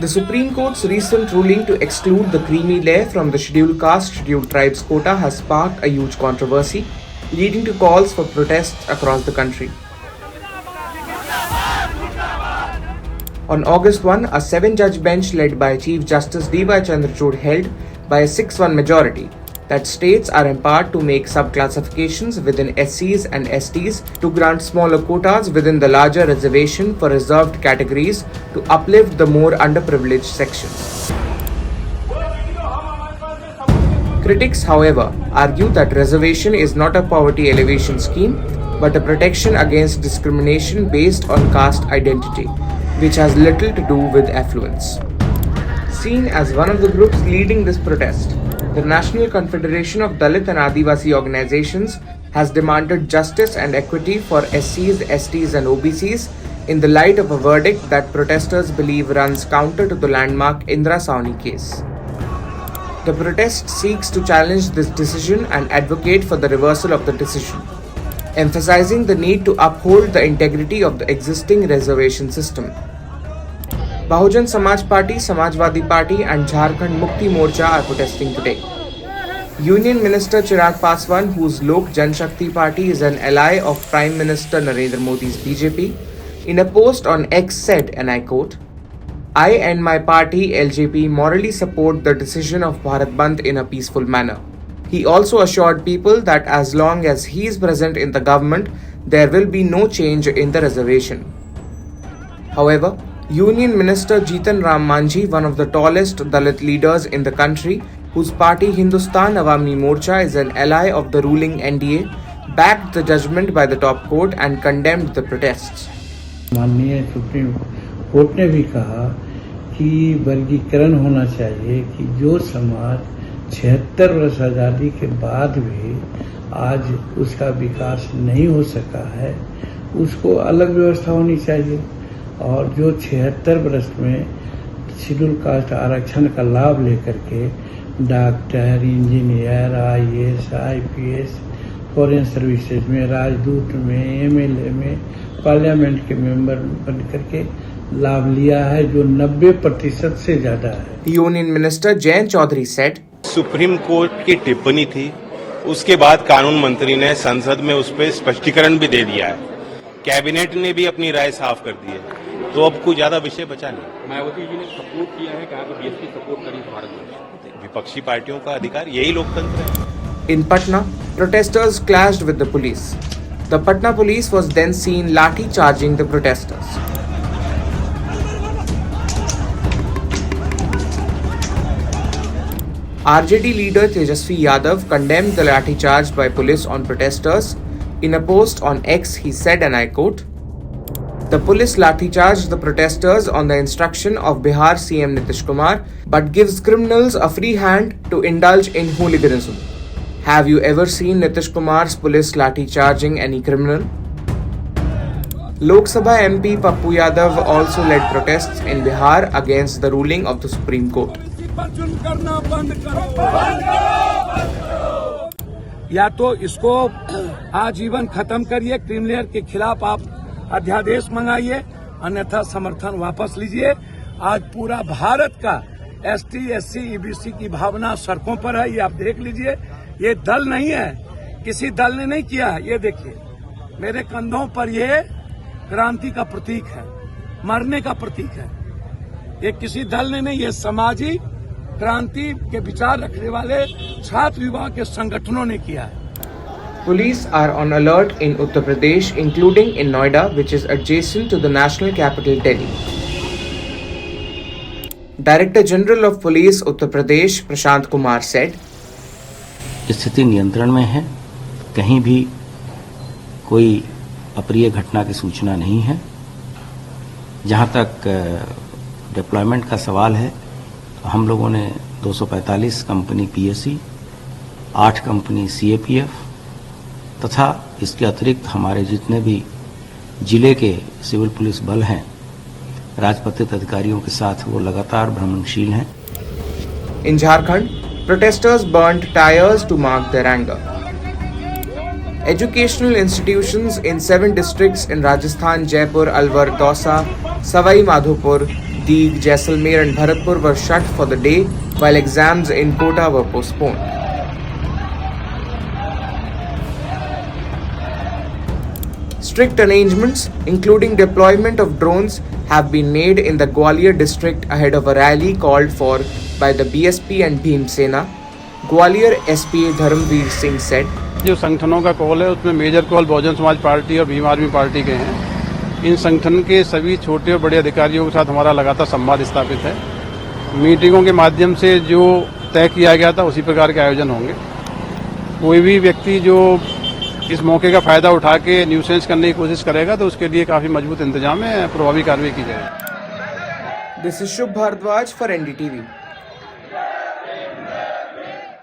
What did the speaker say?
Supreme Court's recent ruling to exclude the creamy layer from the scheduled caste, scheduled tribes quota has sparked a huge controversy, leading to calls for protests across the country. On August 1, a 7-judge bench led by Chief Justice D.Y. Chandrachud held by a 6-1 majority that states are empowered to make subclassifications within SCs and STs to grant smaller quotas within the larger reservation for reserved categories to uplift the more underprivileged sections. Critics, however, argue that reservation is not a poverty alleviation scheme but a protection against discrimination based on caste identity, which has little to do with affluence. Seen as one of the groups leading this protest, the National Confederation of Dalit and Adivasi Organizations has demanded justice and equity for SCs, STs and OBCs in the light of a verdict that protesters believe runs counter to the landmark Indra Sawhney case. The protest seeks to challenge this decision and advocate for the reversal of the decision, emphasizing the need to uphold the integrity of the existing reservation system. Bahujan Samaj Party, Samajwadi Party and Jharkhand Mukti Morcha are protesting today. Union Minister Chirag Paswan, whose Lok Janshakti Party is an ally of Prime Minister Narendra Modi's BJP, in a post on X said, and I quote, "I and my party LJP morally support the decision of Bharat Bandh in a peaceful manner." He also assured people that as long as he is present in the government, there will be no change in the reservation. However, Union Minister Jitan Ram Manjhi, one of the tallest Dalit leaders in the country, whose party Hindustan Awami Morcha is an ally of the ruling NDA, backed the judgment by the top court and condemned the protests. माननीय supreme court ने भी कहा कि वर्गीकरण होना चाहिए कि जो समाज 76 वर्ष आज़ादी के बाद भी आज उसका विकास नहीं हो सका है, उसको अलग व्यवस्था होनी चाहिए। और जो 76 वर्ष में शेड्यूल कास्ट आरक्षण का लाभ लेकर के doctor, engineer, IAS, IPS, foreign services में, राजदूत में, MLA में, पार्लियामेंट के मेंबर बन करके लाभ लिया है, जो 90% से ज्यादा है। Union minister Jayant Chaudhary said, Supreme Court की टिप्पणी थी, उसके बाद कानून मंत्री ने संसद में उस पर स्पष्टीकरण भी दे दिया है, कैबिनेट ने भी अपनी राय साफ कर दी है, तो अब कोई ज्यादा विषय बचा नहीं। मायावती जी ने सपोर्ट किया है, कहा कि बीएसपी सपोर्ट करी भारत में। विपक्षी पार्टियों का अधिकार, यही लोकतंत्र है। In Patna, protesters clashed with the police. The Patna police was then seen lathi charging the protesters. RJD leader Tejasvi Yadav condemned the lathi charge by police on protesters. In a post on X, he said, and I quote, "The police lathi charged the protesters on the instruction of Bihar CM Nitish Kumar, but gives criminals a free hand to indulge in hooliganism. Have you ever seen Nitish Kumar's police lathi charging any criminal?" Lok Sabha MP Pappu Yadav also led protests in Bihar against the ruling of the Supreme Court. या तो इसको आजीवन खत्म करिए, criminal के खिलाफ आप अध्यादेश मंगाइए, अन्यथा समर्थन वापस लीजिए। आज पूरा भारत का ST, SC, EBC की भावना सड़कों पर है, ये आप देख लीजिए। ये दल नहीं है, किसी दल ने नहीं किया है। ये देखिए मेरे कंधों पर, ये क्रांति का प्रतीक है, मरने का प्रतीक है। ये किसी दल ने नहीं, ये सामाजिक क्रांति के विचार रखने वाले छात्र युवा के संगठनों ने किया है। Police are on alert in Uttar Pradesh, including in Noida, which is adjacent to the national capital Delhi. Director General of Police Uttar Pradesh Prashant Kumar said, स्थिति नियंत्रण में है, कहीं भी कोई अप्रिय घटना की सूचना नहीं है। जहां तक डिप्लॉयमेंट का सवाल है, हम लोगों ने 245 कंपनी PSC, 8 कंपनी CAPF तथा इसके अतिरिक्त हमारे जितने भी जिले के सिविल पुलिस बल हैं, राजपत्रित अधिकारियों के साथ वो लगातार भ्रमणशील हैं। In Jharkhand, protesters burnt tires to mark their anger. Educational institutions in 7 districts in Rajasthan, Jaipur, Alwar, Dausa, Savai Madhopur, Deeg, Jaisalmer and Bharatpur were shut for the day, while exams in Kota were postponed. Strict arrangements, including deployment of drones, have been made in the Gwalior district ahead of a rally called for by the BSP and Bhim Sena. Gwalior SPA Dharamveer Singh said, जो संगठनों का call है उसमें major call Bahujan Samaj party और Bhim army party के हैं। इन संगठन के सभी छोटे और बड़े अधिकारियों के साथ हमारा लगातार संवाद स्थापित है। मीटिंगों के माध्यम से जो तय किया गया था उसी प्रकार के आयोजन होंगे। कोई भी व्यक्ति जो इस मौके का फायदा उठा के न्यूसेंस करने की कोशिश करेगा तो उसके लिए काफी मजबूत इंतजाम है, प्रभावी कार्रवाई की जाएगी। This is Shubh Bhardwaj for NDTV.